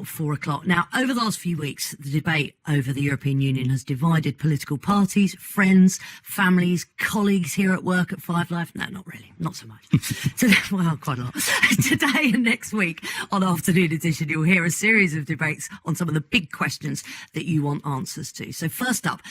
4 o'clock. Now, over the last few weeks, the debate over the European Union has divided political parties, friends, families, colleagues here at work at Five Live. No, not really. Not so much. Well, quite a lot. Today and next week on Afternoon Edition, you'll hear a series of debates on some of the big questions that you want answers to. So first up,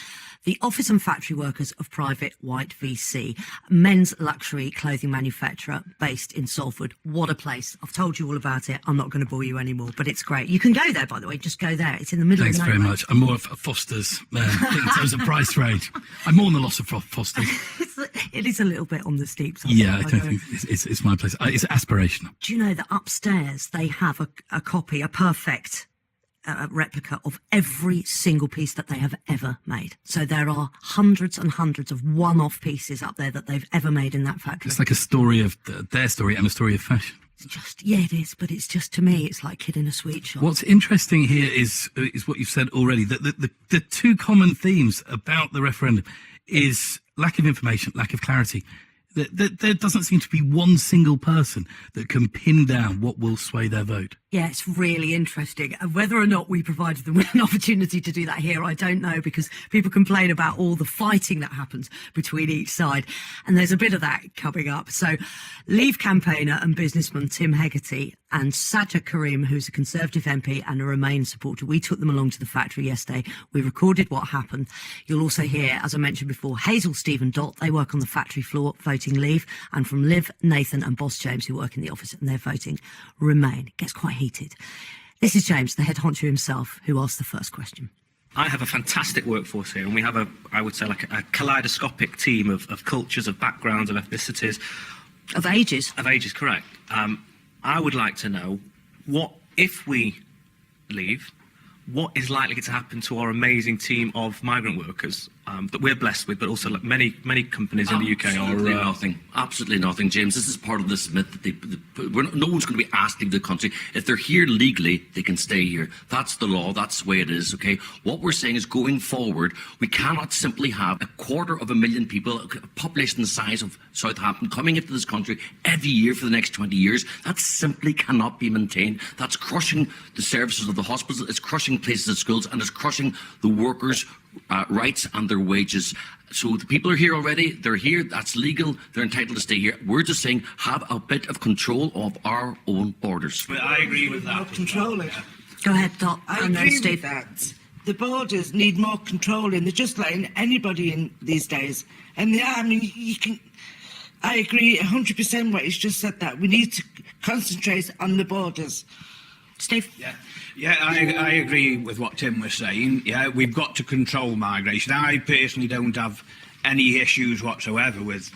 the office and factory workers of Private White VC, men's luxury clothing manufacturer based in Salford. What a place. I've told you all about it. I'm not going to bore you anymore, but it's great. You can go there, by the way. Just go there. It's in the middle of nowhere. Thanks very much. I'm more of a Foster's in terms of price range. I'm more on the loss of Foster's. It is a little bit on the steep side. Yeah, I don't think it's my place. It's aspirational. Do you know that upstairs they have a copy, a perfect replica of every single piece that they have ever made? So there are hundreds and hundreds of one-off pieces up there that they've ever made in that factory. It's like a story of their story and a story of fashion. It's just, yeah, it is, but it's just, to me, it's like Kid in a Sweet Shop. What's interesting here is what you've said already, that the two common themes about the referendum is lack of information, lack of clarity. There doesn't seem to be one single person that can pin down what will sway their vote. Yeah, it's really interesting. And whether or not we provided them with an opportunity to do that here, I don't know, because people complain about all the fighting that happens between each side. And there's a bit of that coming up. So Leave campaigner and businessman Tim Hegarty and Sajjad Karim, who's a Conservative MP and a Remain supporter, we took them along to the factory yesterday. We recorded what happened. You'll also hear, as I mentioned before, Hazel, Steve and Dot. They work on the factory floor voting Leave. And from Liv, Nathan and Boss James, who work in the office, and they're voting Remain. It gets quite heated. This is James, the head honcho himself, who asked the first question. I have a fantastic workforce here, and we have I would say, like a kaleidoscopic team of cultures, of backgrounds, of ethnicities. Of ages. Of ages, correct. I would like to know, what if we leave, what is likely to happen to our amazing team of migrant workers that we're blessed with, but also like many companies in the UK Absolutely are... nothing. Absolutely nothing, James. This is part of this myth that no one's going to be asked to leave the country. If they're here legally, they can stay here. That's the law. That's the way it is, okay? What we're saying is, going forward, we cannot simply have 250,000 people, a population the size of Southampton, coming into this country every year for the next 20 years. That simply cannot be maintained. That's crushing the services of the hospitals, it's crushing places at schools, and it's crushing the workers' rights and their wages. So the people are here already, they're here, that's legal, they're entitled to stay here. We're just saying, have a bit of control of our own borders. But I agree with that. More controlling. Go ahead, Dot. I And then agree Steve. with that. The borders need more controlling. They're just letting anybody in these days. And they are, I mean, you can... I agree 100% what he's just said, that we need to concentrate on the borders. Steve? Yeah, I agree with what Tim was saying. Yeah, we've got to control migration. I personally don't have any issues whatsoever with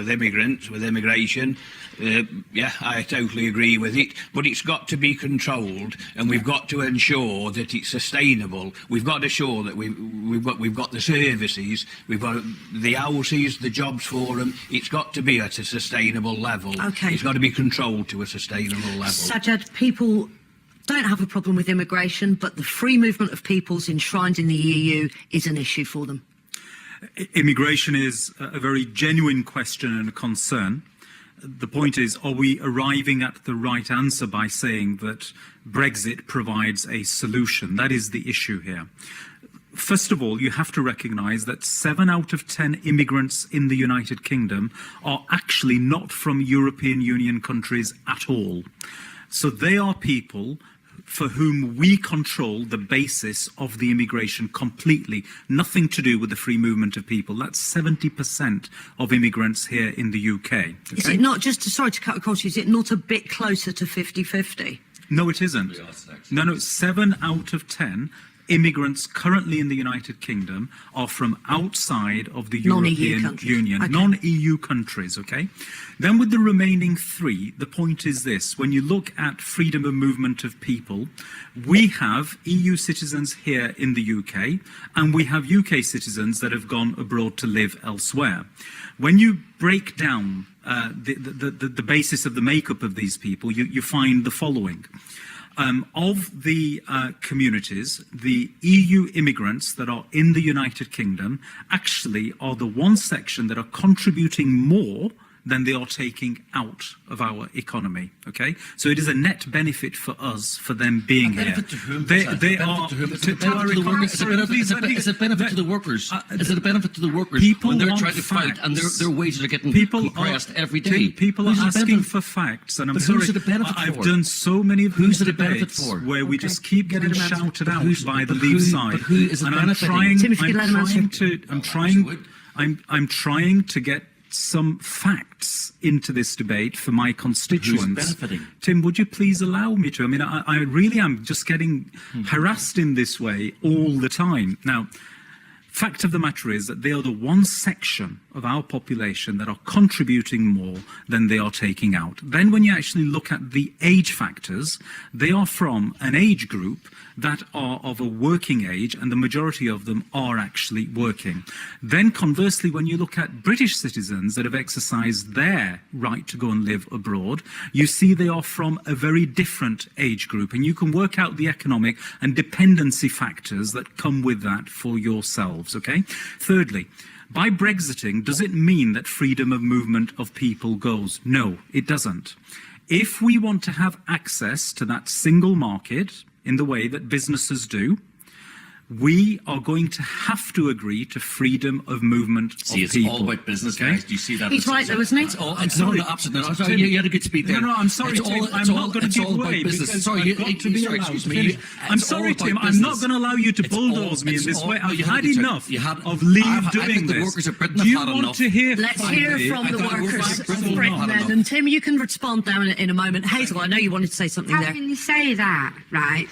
immigrants, with immigration. Yeah, I totally agree with it. But it's got to be controlled, and we've got to ensure that it's sustainable. We've got to ensure that we've got the services, we've got the houses, the jobs for them. It's got to be at a sustainable level. Okay. It's got to be controlled to a sustainable level. Sajjad, people don't have a problem with immigration, but the free movement of peoples enshrined in the EU is an issue for them. Immigration is a very genuine question and a concern. The point is, are we arriving at the right answer by saying that Brexit provides a solution? That is the issue here. First of all, you have to recognise that 7 out of 10 immigrants in the United Kingdom are actually not from European Union countries at all. So they are people for whom we control the basis of the immigration completely. Nothing to do with the free movement of people. That's 70% of immigrants here in the UK. Okay? Is it not, sorry to cut across you, is it not a bit closer to 50-50? No, it isn't. No, 7 out of 10 immigrants currently in the United Kingdom are from outside of the European Union, okay. Non-EU countries, okay? Then with the remaining 3, the point is this: when you look at freedom of movement of people, we have EU citizens here in the UK, and we have UK citizens that have gone abroad to live elsewhere. When you break down the basis of the makeup of these people, you find the following. Of the communities, the EU immigrants that are in the United Kingdom actually are the one section that are contributing more than they are taking out of our economy. Okay, so it is a net benefit for us for them being here. Benefit to whom? They Are are. Is it a benefit to the workers? Is it a benefit to the workers People when they're want trying to fight and facts. their wages are getting People compressed are, every day? People are Who's it a asking benefit- for facts, and I'm But sorry. who's it a benefit I've for? done so many of Who's these it a benefit debates for? where we Okay. just keep getting Let him answer. shouted But out who's- by the but Leave who- side. but who is it And I'm benefiting? trying. Tim, if you could let him answer. I'm trying to get some facts into this debate for my constituents. benefiting? Tim, would you please allow me to? I mean, I really am just getting harassed in this way all the time. Now, fact of the matter is that they are the one section of our population that are contributing more than they are taking out. Then when you actually look at the age factors, they are from an age group that are of a working age, and the majority of them are actually working. Then conversely, when you look at British citizens that have exercised their right to go and live abroad, you see they are from a very different age group, and you can work out the economic and dependency factors that come with that for yourselves, okay? Thirdly, by Brexiting, does it mean that freedom of movement of people goes? No, it doesn't. If we want to have access to that single market in the way that businesses do, we are going to have to agree to freedom of movement See, of it's people. all about business, okay? guys. Do you see that? He's right, though, isn't he? It's all, I'm it's sorry. no, absolutely. No, Tim, you had a good speech there. No, I'm sorry, It's Tim. all, I'm it's not all, going to it's give all about way business. because Sorry, I've got to be sorry, allowed excuse to me. finish. I'm It's sorry, all about Tim. I'm business. not going to allow you to It's all- bulldoze me in it's this all- way. no, I've you had had a good enough check. You had- of Leave I doing think the this. workers of Britain Do have you had want enough. to hear Let's finally- hear from the I thought workers Britain of had Britain enough. then. And Tim, you can respond now in a moment. Hazel, I know you wanted to say something How there. can you say that, right?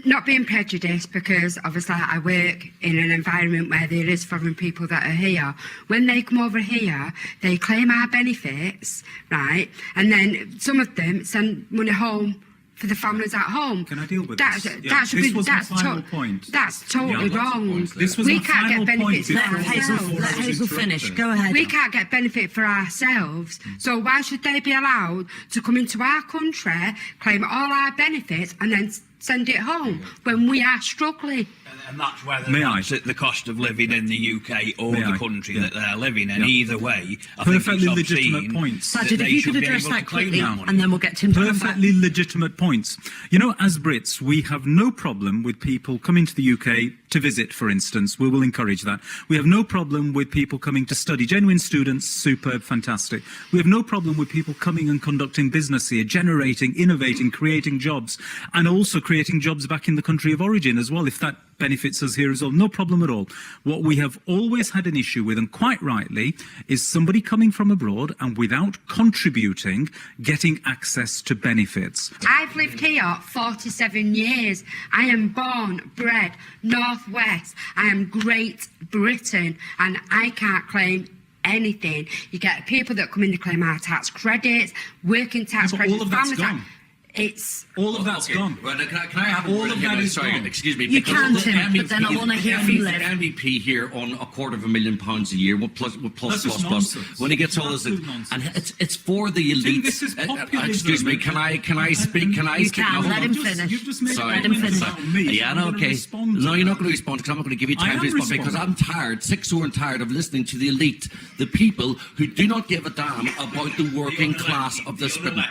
Not being prejudiced, because obviously I work in an environment where there is foreign people that are here. When they come over here, they claim our benefits, right? And then some of them send money home for the families at home. Can I deal with That's, this? that should This be, was my that's final point. That's totally Yeah, lots of wrong. points there. This was We my can't final get benefits point for before- ourselves. Let Hazel finish. Go ahead. We can't get benefit for ourselves, so why should they be allowed to come into our country, claim all our benefits, and then send it home when we are struggling? And that's whether May I? that's the cost of living in the UK or May the I? country Yeah. that they're living in. Yeah. Either way, I Perfectly think it's legitimate obscene points. that Sajjad, they if you should could be address able to that claim quickly, that money. and then we'll get Tim to come back. Perfectly legitimate points. You know, as Brits, we have no problem with people coming to the UK to visit, for instance. We will encourage that. We have no problem with people coming to study. Genuine students, superb, fantastic. We have no problem with people coming and conducting business here, generating, innovating, creating jobs, and also creating jobs back in the country of origin as well, if that benefits us here as well. No problem at all. What we have always had an issue with, and quite rightly, is somebody coming from abroad and without contributing, getting access to benefits. I've lived here 47 years. I am born, bred, Northwest. I am Great Britain, and I can't claim anything. You get people that come in to claim our tax credits, working tax Yeah, but credits, all of that's family tax. gone. It's All of that's Okay, gone. Well, can I have a All word of here that now? is Sorry, gone. excuse me. You because can, the Tim, but then I wanna hear from the Liv. MVP here on £250,000 a year, plus. That's just nonsense. When he gets all this, Absolute nonsense. and it's for the elite. this is populism. Excuse me. Can I speak? Can I You speak? can, No, let hold him on. finish. You've just made Sorry. Let him finish. about me. so Yeah, I'm no, gonna okay. respond to No, you're not that. going to respond because I'm not going to give you I time am to respond because I'm responding. tired, sick, sore, and tired of listening to the elite, the people who do not give a damn about the working class of this Britain.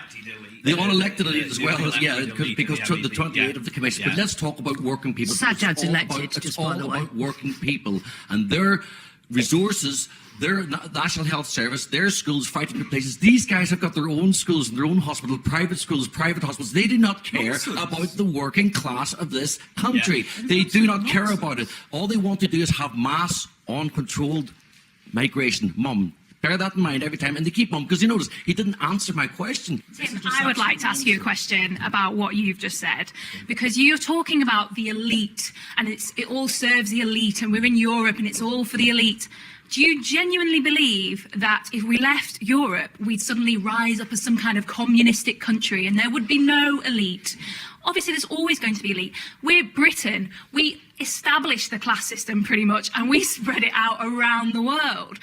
The unelected elite as well, because the 28 of the commission. But let's talk about working people. Sajjad's It's all elected, about- just It's by all the way. about working people and their resources, their National Health Service, their schools fighting for places. These guys have got their own schools and their own hospital, private schools, private hospitals. They do not care Nonsense. about the working class of this country. They do not care about it. All they want to do is have mass, uncontrolled migration. Mum, bear that in mind every time. And they keep on, because you notice he didn't answer my question. Tim, I would like to ask you a question about what you've just said, because you're talking about the elite and it all serves the elite and we're in Europe and it's all for the elite. Do you genuinely believe that if we left Europe, we'd suddenly rise up as some kind of communistic country and there would be no elite? Obviously, there's always going to be elite. We're Britain. We established the class system pretty much and we spread it out around the world.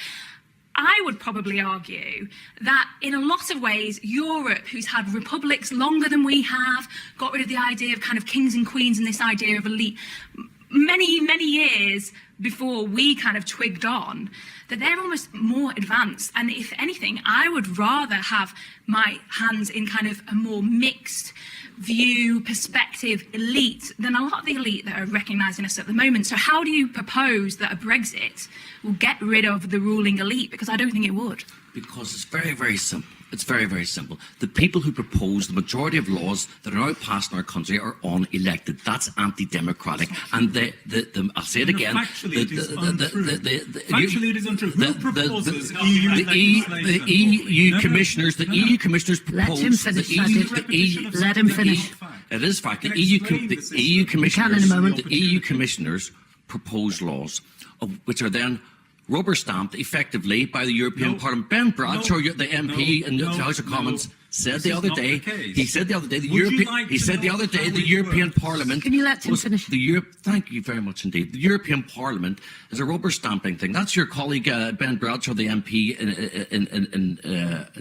I would probably argue that in a lot of ways, Europe, who's had republics longer than we have, got rid of the idea of kind of kings and queens and this idea of elite. many years before we kind of twigged on, that they're almost more advanced. And if anything, I would rather have my hands in kind of a more mixed view, perspective, elite than a lot of the elite that are recognising us at the moment. So how do you propose that a Brexit will get rid of the ruling elite? Because I don't think it would. Because it's very, very simple. It's very, very simple. The people who propose the majority of laws that are now passed in our country are unelected. That's anti-democratic. And I'll say it again. Factually, it is untrue. Factually, it is untrue. Who proposes the EU commissioners propose. Let him finish. Let him finish. It is fact. The EU commissioners propose laws, which are then rubber stamped effectively by the European Parliament. Ben Bradshaw, the MP in the House of Commons, said the other day. He said the other day the European Parliament. Can you let him finish? Thank you very much indeed. The European Parliament is a rubber stamping thing. That's your colleague Ben Bradshaw, the MP,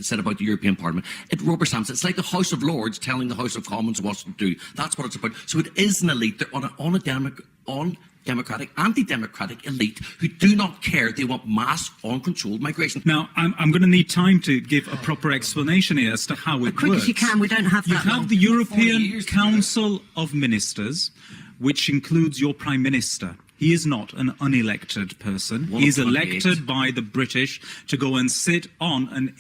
said about the European Parliament. It rubber stamps. It's like the House of Lords telling the House of Commons what to do. That's what it's about. So it is an elite. They're democratic, anti-democratic elite who do not care. They want mass, uncontrolled migration. Now, I'm going to need time to give a proper explanation here as to how it works. As quick as you can, we don't have that You long. have the European Council of Ministers, which includes your Prime Minister. He is not an unelected person. He is elected by the British to go and sit on an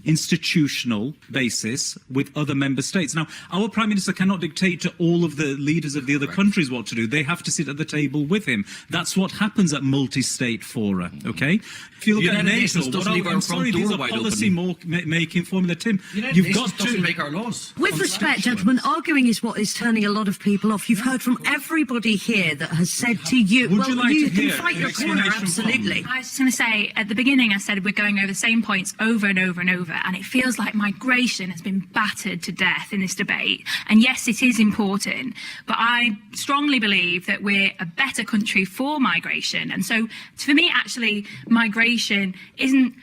institutional basis with other member states. Now, our Prime Minister cannot dictate to all of the leaders of the other countries what to do. They have to sit at the table with him. That's what happens at multi-state fora, okay? If you look at NATO, I'm sorry, these are policy-making formula, Tim. You've got to make our laws. With respect, gentlemen, arguing is what is turning a lot of people off. You've heard from everybody here that has said to you, Would you like you to can hear fight an your corner, explanation from absolutely. I was just going to say, at the beginning, I said we're going over the same points over and over and over, and it feels like migration has been battered to death in this debate. And yes, it is important, but I strongly believe that we're a better country for migration. And so, for me, actually, migration isn't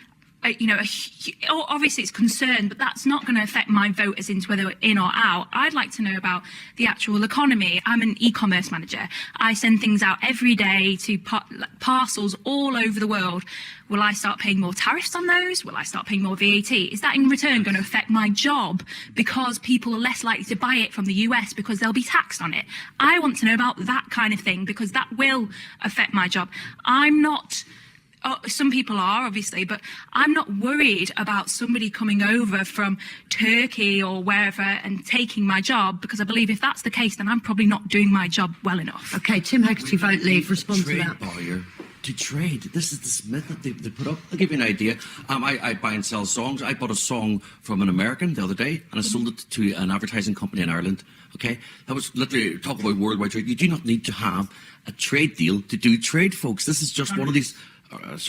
obviously it's concerned, but that's not going to affect my vote as into whether we're in or out. I'd like to know about the actual economy. I'm an e-commerce manager. I send things out every day to parcels all over the world. Will I start paying more tariffs on those? Will I start paying more VAT? Is that in return going to affect my job because people are less likely to buy it from the US because they'll be taxed on it? I want to know about that kind of thing because that will affect my job. I'm not... some people are, obviously, but I'm not worried about somebody coming over from Turkey or wherever and taking my job, because I believe if that's the case, then I'm probably not doing my job well enough. Okay, Tim Hegarty, vote leave, respond to that. To trade. This is this myth that they put up. I'll give you an idea. I buy and sell songs. I bought a song from an American the other day, and I sold it to an advertising company in Ireland. Okay? That was literally talk about worldwide trade. You do not need to have a trade deal to do trade, folks. This is just one of these... let's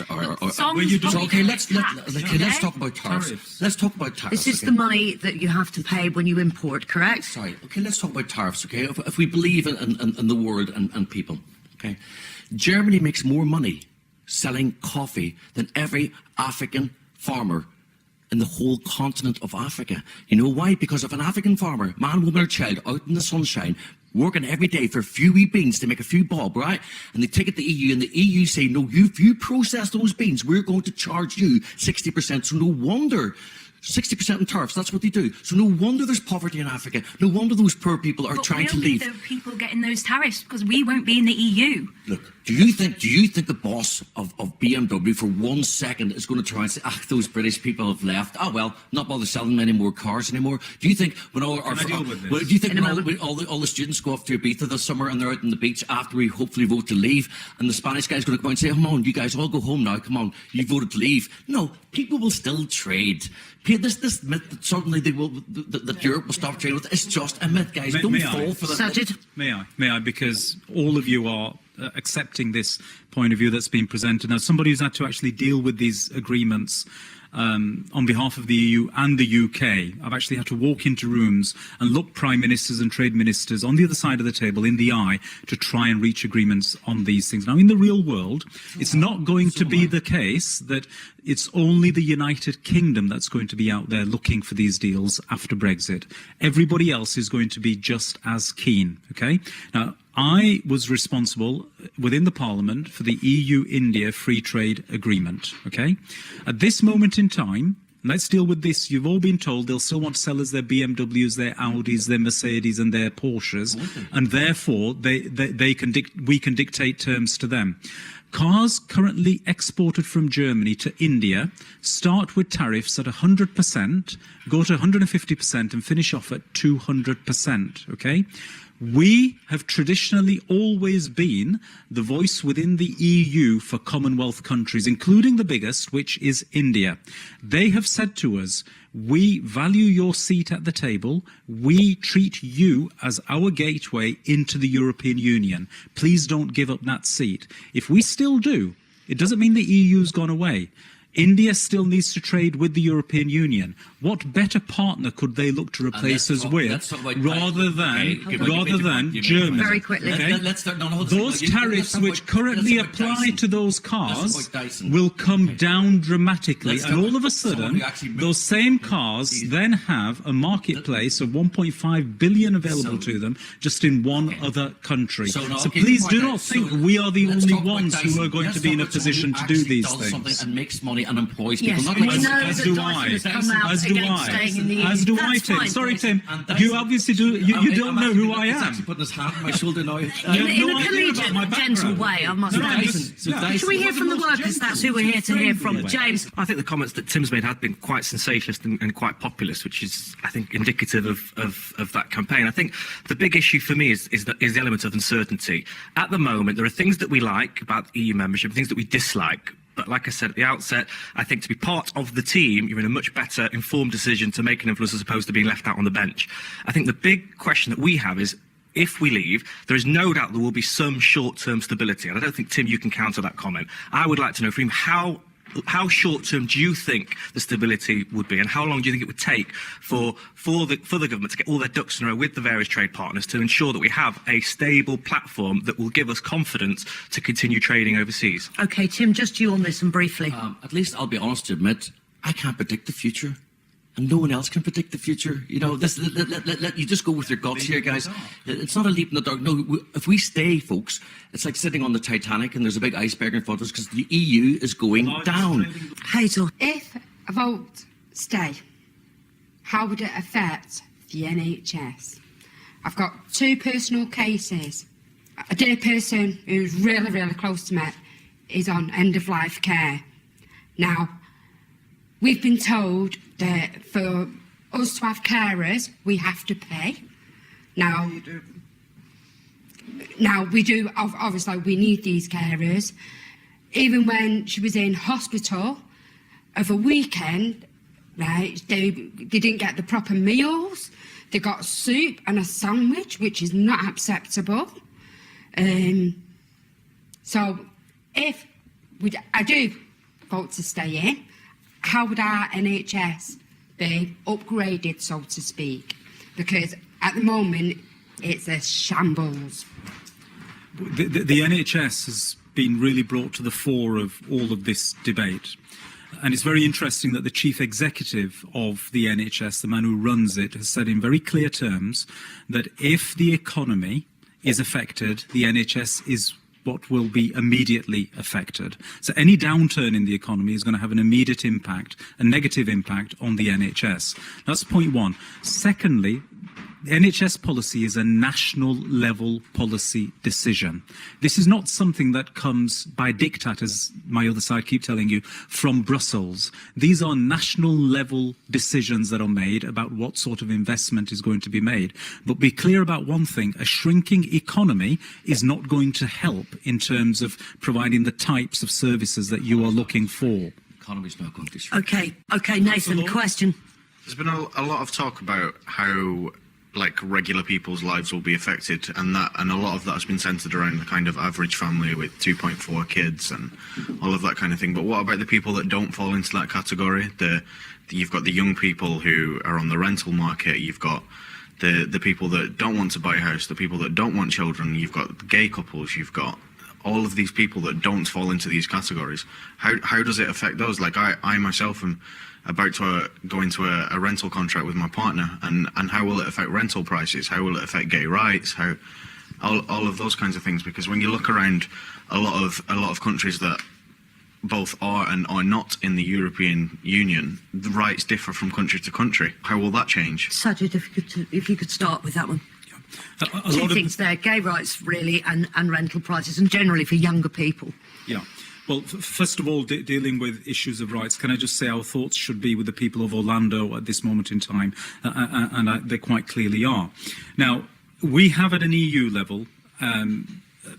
talk about tariffs. Let's talk about tariffs. This is the money that you have to pay when you import, correct? Sorry. Okay, let's talk about tariffs, okay? If we believe in the world and people, okay? Germany makes more money selling coffee than every African farmer in the whole continent of Africa. You know why? Because if an African farmer, man, woman or child, out in the sunshine, working every day for a few wee beans to make a few bob, right? And they take it to the EU, and the EU say, no, if you process those beans, we're going to charge you 60%. So no wonder 60% in tariffs, that's what they do. So no wonder there's poverty in Africa. No wonder those poor people are trying to leave. But we'll be the people getting those tariffs because we won't be in the EU. Look, do you think the boss of BMW for 1 second is going to try and say, those British people have left. Well, not bother selling any more cars anymore. Do you think when all the students go off to Ibiza this summer and they're out on the beach after we hopefully vote to leave, and the Spanish guy's going to come out and say, come on, you guys all go home now, come on, you voted to leave. No, people will still trade. This myth that suddenly that Europe will stop trading with, it's just a myth, guys. Don't fall for that. Sajjad? May I? Because all of you are accepting this point of view that's been presented. Now, somebody who's had to actually deal with these agreements on behalf of the EU and the UK. I've actually had to walk into rooms and look prime ministers and trade ministers on the other side of the table in the eye to try and reach agreements on these things. Now, in the real world, it's not going to be the case that it's only the United Kingdom that's going to be out there looking for these deals after Brexit. Everybody else is going to be just as keen, okay? Now, I was responsible within the Parliament for the EU-India Free Trade Agreement, okay? At this moment in time, let's deal with this. You've all been told they'll still want to sell us their BMWs, their Audis, their Mercedes and their Porsches, and therefore we can dictate terms to them. Cars currently exported from Germany to India start with tariffs at 100%, go to 150% and finish off at 200%, okay? We have traditionally always been the voice within the EU for Commonwealth countries, including the biggest, which is India. They have said to us, we value your seat at the table. We treat you as our gateway into the European Union. Please don't give up that seat. If we still do, it doesn't mean the EU's gone away. India still needs to trade with the European Union. What better partner could they look to replace us with rather than Germany? Very quickly. Okay? Those tariffs which currently apply to those cars will come down dramatically, and all of a sudden, those same cars then have a marketplace of 1.5 billion available to them just in one other country. So please do not think we are the only ones who are going to be in a position to do these things. And makes money and employs people. Yes, Not we like know as that do Dyson I. has come out As do against I. staying in the EU. As do I, That's Tim. fine, Sorry, Dyson. Tim. You obviously do. You don't know who I am. Actually putting his hand on my shoulder now. In no a idea about my collegiate, gentle background. way, I must No, say. Dyson. Should we hear from the workers? That's who we're here to hear from. James. I think the comments that Tim's made have been quite sensationalist and quite populist, which is, I think, indicative of that campaign. I think the big issue for me is the element of uncertainty. At the moment, there are things that we like about EU membership, things that we dislike. But like I said at the outset, I think to be part of the team, you're in a much better informed decision to make an influence as opposed to being left out on the bench. I think the big question that we have is, if we leave, there is no doubt there will be some short-term stability. And I don't think, Tim, you can counter that comment. I would like to know from him, how short-term do you think the stability would be, and how long do you think it would take for the government to get all their ducks in a row with the various trade partners to ensure that we have a stable platform that will give us confidence to continue trading overseas? Okay, Tim, just you on this and briefly. At least I'll be honest to admit, I can't predict the future. And no one else can predict the future. You know, this, let you just go with your guts here, guys. It's not a leap in the dark. No, if we stay, folks, it's like sitting on the Titanic and there's a big iceberg in front of us because the EU is going down. Hazel. If a vote stay, how would it affect the NHS? I've got two personal cases. A dear person who's really, really close to me is on end-of-life care. Now, we've been told that for us to have carers, we have to pay. Now we do, obviously, we need these carers. Even when she was in hospital of a weekend, right, they didn't get the proper meals. They got soup and a sandwich, which is not acceptable. So if I do vote to stay in, how would our NHS be upgraded, so to speak? Because at the moment, it's a shambles. The NHS has been really brought to the fore of all of this debate. And it's very interesting that the chief executive of the NHS, the man who runs it, has said in very clear terms that if the economy is affected, the NHS is what will be immediately affected. So any downturn in the economy is going to have an immediate impact, a negative impact on the NHS. That's point one. Secondly, the NHS policy is a national level policy decision. This is not something that comes by diktat, as my other side keep telling you, from Brussels. These are national level decisions that are made about what sort of investment is going to be made. But be clear about one thing, a shrinking economy is not going to help in terms of providing the types of services that you are looking for. Economy's not going to shrink. Okay, Nathan, question. There's been a lot of talk about how regular people's lives will be affected, and a lot of that has been centered around the kind of average family with 2.4 kids and all of that kind of thing. But what about the people that don't fall into that category? You've got the young people who are on the rental market, you've got the people that don't want to buy a house, the people that don't want children, you've got gay couples, you've got all of these people that don't fall into these categories. How does it affect those? Like I myself am about to go into a rental contract with my partner, and how will it affect rental prices? How will it affect gay rights? all of those kinds of things. Because when you look around a lot of countries that both are and are not in the European Union, the rights differ from country to country. How will that change? Sajjad, if you could start with that one. A Two lot of- things there: gay rights, really, and rental prices, and generally for younger people. Yeah. Well, first of all, dealing with issues of rights, can I just say our thoughts should be with the people of Orlando at this moment in time, and they quite clearly are. Now, we have at an EU level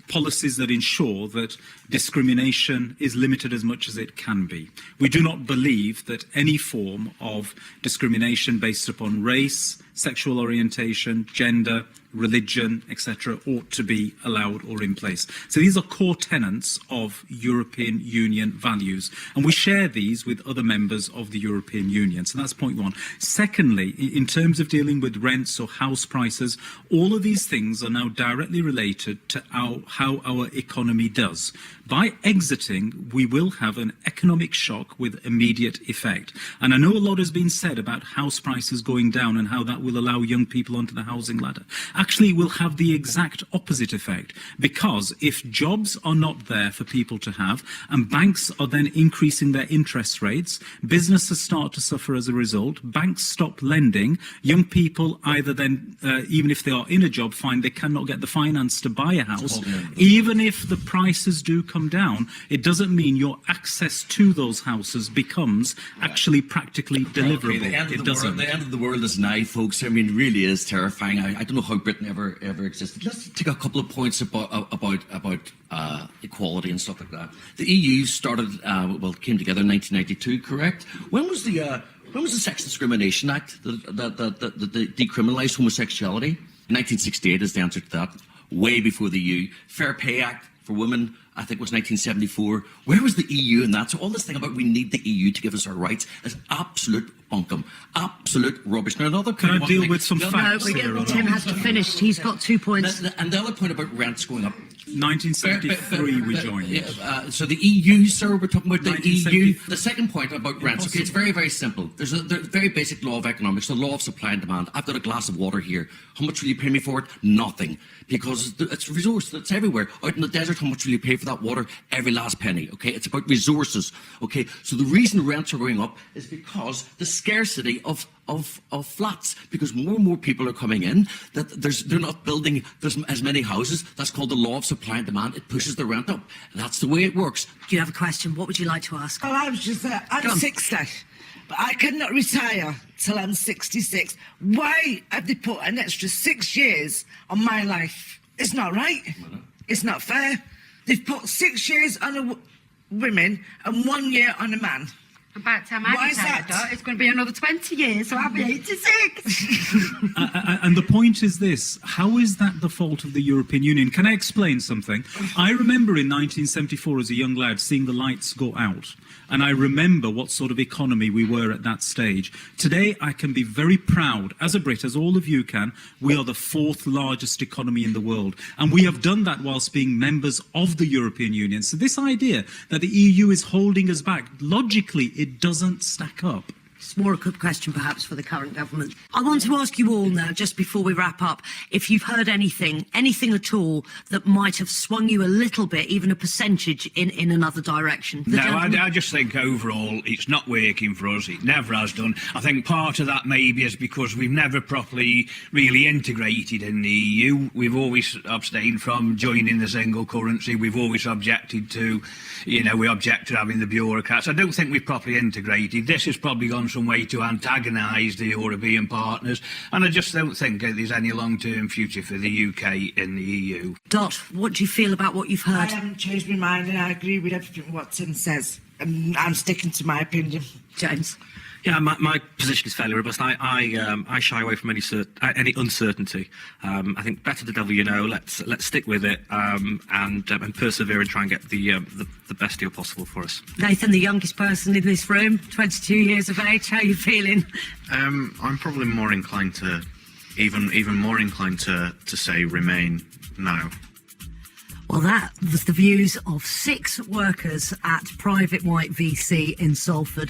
policies that ensure that discrimination is limited as much as it can be. We do not believe that any form of discrimination based upon race, sexual orientation, gender, religion, etc., ought to be allowed or in place. So these are core tenets of European Union values, and we share these with other members of the European Union. So that's point one. Secondly, in terms of dealing with rents or house prices, all of these things are now directly related to how our economy does. By exiting, we will have an economic shock with immediate effect. And I know a lot has been said about house prices going down and how that will allow young people onto the housing ladder. Actually, it will have the exact opposite effect, because if jobs are not there for people to have, and banks are then increasing their interest rates, businesses start to suffer as a result, banks stop lending, young people either then, even if they are in a job, find they cannot get the finance to buy a house. Even if the prices do come down, it doesn't mean your access to those houses becomes actually practically deliverable. Okay, it doesn't. The end of the world is nigh, folks. I mean, really is terrifying. I don't know how Britain ever existed. Let's take a couple of points about equality and stuff like that. The EU started, came together in 1992, correct? When was the Sex Discrimination Act that decriminalised homosexuality? 1968 is the answer to that. Way before the EU. Fair Pay Act for women, I think, was 1974. Where was the EU in that? So all this thing about we need the EU to give us our rights is absolute bunkum, absolute rubbish. Now, another Can I deal with some facts here? Tim has to finish. He's got 2 points. And the other point about rents going up. 1973 we joined. So the EU, sir, we're talking about the 1970. EU. The second point about rents, okay, it's very, very simple. There's a very basic law of economics, the law of supply and demand. I've got a glass of water here. How much will you pay me for it? Nothing. Because it's a resource that's everywhere. Out in the desert, how much will you pay for that water? Every last penny, okay? It's about resources, okay? So the reason rents are going up is because the scarcity of flats, because more and more people are coming in, that they're not building as many houses. That's called the law of supply and demand. It pushes the rent up. That's the way it works. Do you have a question? What would you like to ask? Well, I was just I'm 60, but I cannot retire till I'm 66. Why have they put an extra 6 years on my life? It's not right. It's not fair. They've put 6 years on women and 1 year on a man. By the time Why I is retire, that? it's going to be another 20 years, so I'll be 86. And the point is this: how is that the fault of the European Union? Can I explain something? I remember in 1974 as a young lad seeing the lights go out, and I remember what sort of economy we were at that stage. Today I can be very proud, as a Brit, as all of you can, we are the 4th largest economy in the world, and we have done that whilst being members of the European Union. So this idea that the EU is holding us back, logically it doesn't stack up. It's more a good question, perhaps, for the current government. I want to ask you all now, just before we wrap up, if you've heard anything at all, that might have swung you a little bit, even a percentage, in another direction. No, I just think overall it's not working for us. It never has done. I think part of that maybe is because we've never properly really integrated in the EU. We've always abstained from joining the single currency. We've always objected to, we object to having the bureaucrats. I don't think we've properly integrated. This has probably gone some way to antagonise the European partners, and I just don't think there's any long-term future for the UK in the EU. Dot, what do you feel about what you've heard? I haven't changed my mind, and I agree with everything what Tim says. And I'm sticking to my opinion. James? Yeah, my position is fairly robust. I shy away from any uncertainty. I think better the devil you know. Let's stick with it and persevere and try and get the best deal possible for us. Nathan, the youngest person in this room, 22 years of age. How are you feeling? I'm probably more inclined to, even more inclined to say remain now. Well, that was the views of 6 workers at Private White VC in Salford.